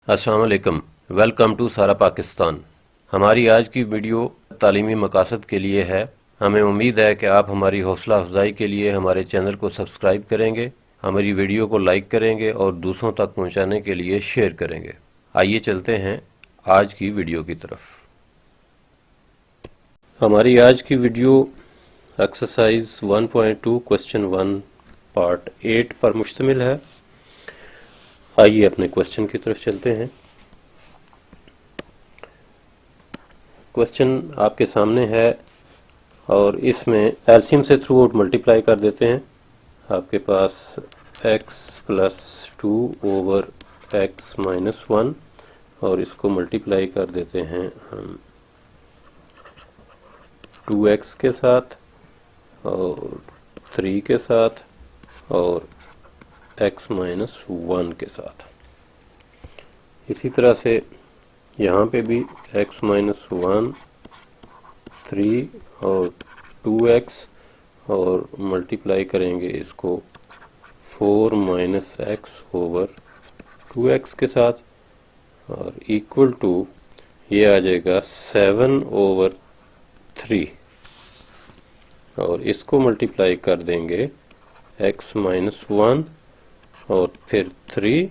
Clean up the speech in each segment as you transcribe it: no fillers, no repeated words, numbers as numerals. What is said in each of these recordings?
अस्सलाम वालेकुम। Welcome to सारा पाकिस्तान। हमारी आज की वीडियो तालीमी मकासद के लिए है। हमें उम्मीद है कि आप हमारी हौसला अफजाई के लिए हमारे चैनल को सब्सक्राइब करेंगे, हमारी वीडियो को लाइक करेंगे और दूसरों तक पहुंचाने के लिए शेयर करेंगे। आइए चलते हैं आज की वीडियो की तरफ। हमारी आज की वीडियो एक्सरसाइज 1.2 क्वेश्चन 1 पार्ट 8 पर मुश्तमिल है। आइए अपने क्वेश्चन की तरफ चलते हैं। क्वेश्चन आपके सामने है और इसमें एलसीएम से थ्रू आउट मल्टीप्लाई कर देते हैं। आपके पास x plus 2 over x minus 1 और इसको मल्टीप्लाई कर देते हैं हम 2x के साथ और 3 के साथ और x माइनस 1 के साथ। इसी तरह से यहाँ पे भी x माइनस 1, 3 और 2x और मल्टीप्लाई करेंगे इसको 4 माइनस एक्स ओवर 2x के साथ और इक्वल टू ये आ जाएगा 7 ओवर 3 और इसको मल्टीप्लाई कर देंगे x माइनस 1 और फिर 3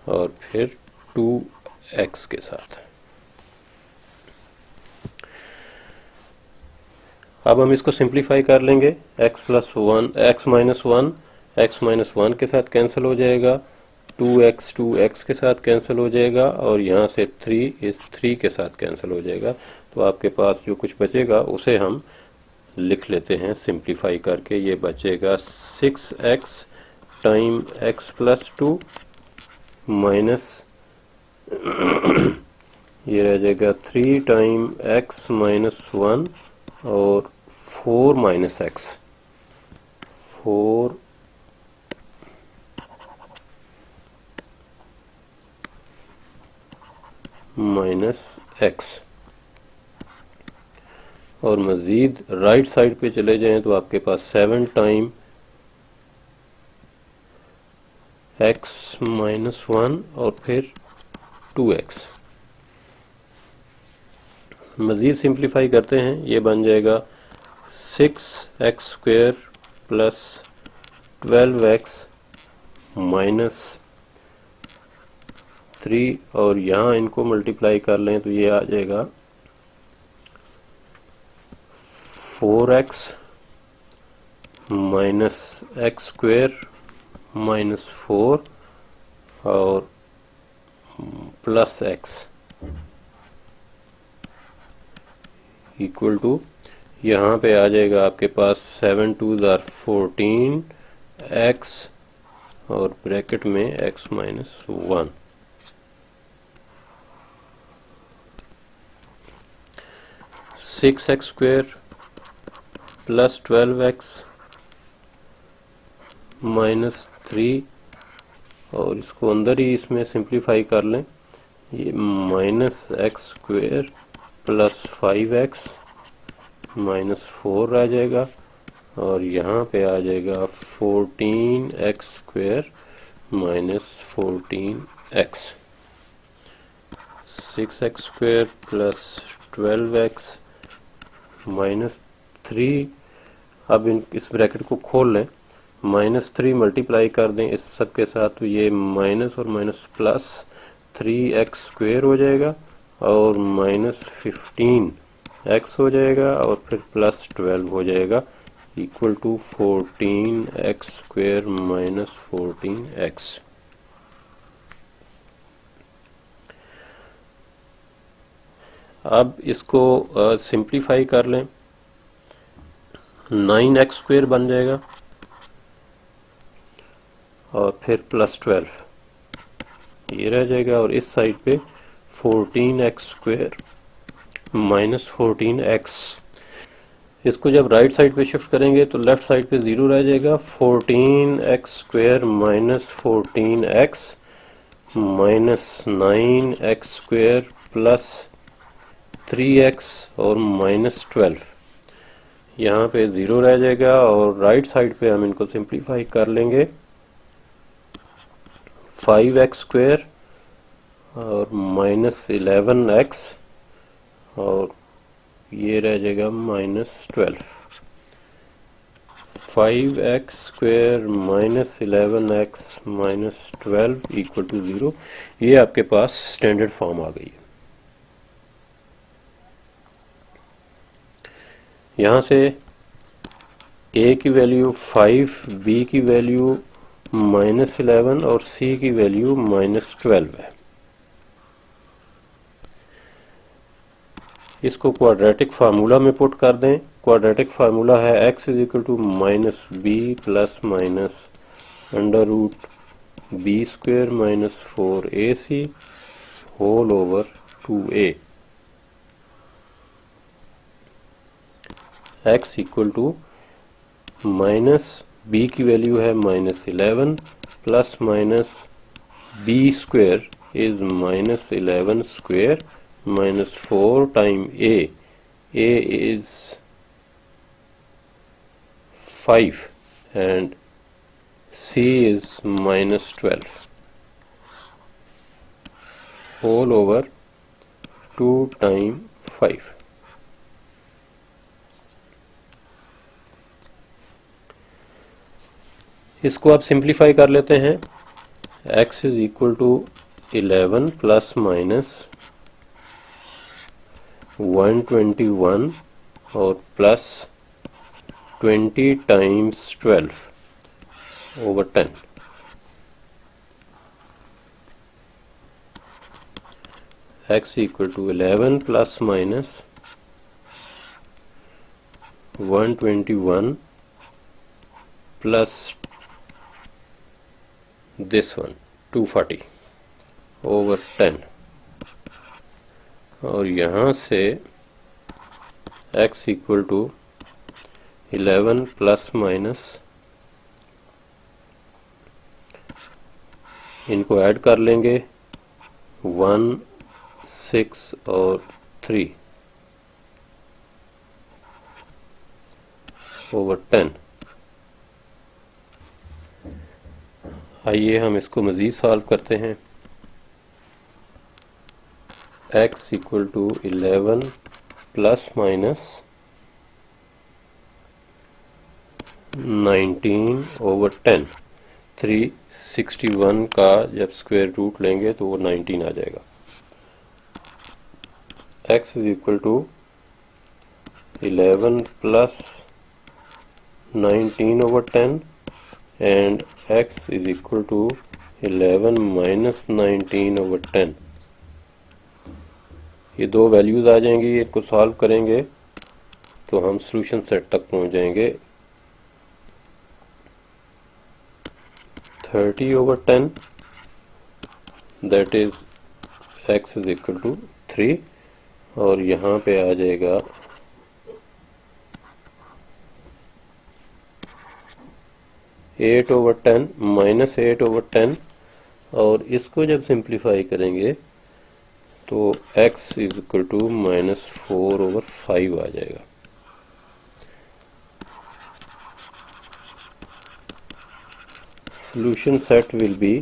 और फिर 2x के साथ। अब हम इसको सिंप्लीफाई कर लेंगे। x plus 1 x minus 1 x minus 1 के साथ कैंसिल हो जाएगा, 2x के साथ कैंसिल हो जाएगा और यहाँ से 3 इस 3 के साथ कैंसिल हो जाएगा। तो आपके पास जो कुछ बचेगा उसे हम लिख लेते हैं सिंप्लीफाई करके। ये बचेगा 6x time x plus 2 minus ये रह जाएगा 3 टाइम x माइनस 1 और 4 माइनस एक्स, 4 माइनस एक्स और मज़ीद राइट साइड पे चले जाएं तो आपके पास 7 टाइम x माइनस 1 और फिर 2x। मज़ीद सिंप्लीफाई करते हैं, ये बन जाएगा 6x square plus 12x minus 3 और यहाँ इनको मल्टीप्लाई कर लें तो ये आ जाएगा 4x minus x square minus 4 और प्लस x इक्वल टू यहाँ पे आ जाएगा आपके पास 7 2s are 14 x और ब्रैकेट में x minus 1। Six x square plus 12x minus 3 और इसको अंदर ही इसमें सिंप्लीफाई कर लें, ये minus x square plus 5x minus 4 आ जाएगा और यहाँ पे आ जाएगा 14x square minus 14x। 6x square plus 12x minus 3। अब इस ब्रैकेट को खोल लें, माइनस 3 मल्टीप्लाई कर दें इस सब के साथ तो ये माइनस और माइनस प्लस 3x स्क्वेयर हो जाएगा और माइनस 15x हो जाएगा और फिर प्लस 12 हो जाएगा equal to 14x square minus 14x। अब इसको सिंप्लीफाई कर लें, 9x स्क्वेयर बन जाएगा और फिर प्लस 12 ये रह जाएगा और इस साइड पे 14x स्क्वेयर माइनस 14x। इसको जब राइट साइड पे शिफ्ट करेंगे तो लेफ्ट साइड पे 0 रह जाएगा, 14x square minus 14x minus 9x square plus 3x और माइनस 12 यहाँ पे 0 रह जाएगा और राइट साइड पे हम इनको सिंप्लीफाई कर लेंगे, 5x स्क्वेयर और -11x और ये रह जाएगा -12। 5x² -11x -12 equal to 0। ये आपके पास स्टैंडर्ड फॉर्म आ गई है। यहाँ से a की वैल्यू 5, b की वैल्यू -11 और c की वैल्यू -12 है। इसको क्वाड्रेटिक फार्मूला में पुट कर दें। क्वाड्रेटिक फार्मूला है x is equal to -b plus minus under root b² -4ac whole over 2a। x equal to -b की वैल्यू है -11 plus minus b² is -11² -4 time a is 5 and c is -12 whole over 2 time 5। इसको आप simplify कर लेते हैं। x is equal to 11 plus minus 121 और plus 20 times 12 over 10। x equal to 11 plus minus 121 plus this one 240 over 10 और यहाँ से x equal to 11 plus minus, इनको ऐड कर लेंगे 1, 6 और 3 ओवर 10। आइए हम इसको मज़ीद सॉल्व करते हैं। x equal to 11 plus minus 19 over 10। 361 का जब स्क्वायर रूट लेंगे तो वो 19 आ जाएगा। x is equal to 11 plus 19 over 10 and x is equal to 11 minus 19 over 10। ये दो वैल्यूज आ जाएंगी। इनको सॉल्व करेंगे तो हम सॉल्यूशन सेट तक पहुंच जाएंगे। 30 over 10 that is x is equal to 3 और यहाँ पे आ जाएगा 8 over 10 माइनस 8 over 10 और इसको जब सिंप्लीफाई करेंगे तो x is equal to -4 over 5 आ जाएगा। Solution set will be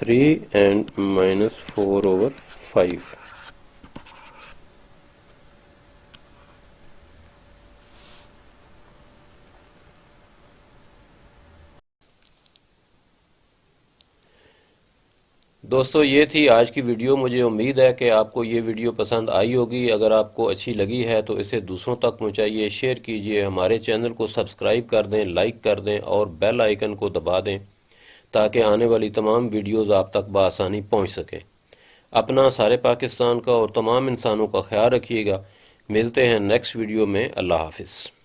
3 and -4 over 5। दोस्तों ये थी आज की वीडियो। मुझे उम्मीद है कि आपको ये वीडियो पसंद आई होगी। अगर आपको अच्छी लगी है तो इसे दूसरों तक पहुंचाइए, शेयर कीजिए, हमारे चैनल को सब्सक्राइब कर दें, लाइक कर दें और बेल आइकन को दबा दें ताकि आने वाली तमाम वीडियोस आप तक बआसानी पहुंच सके। अपना, सारे पाकिस्तान का और तमाम इंसानों का ख्याल रखिएगा। मिलते हैं नेक्स्ट वीडियो में। अल्लाह हाफिज़।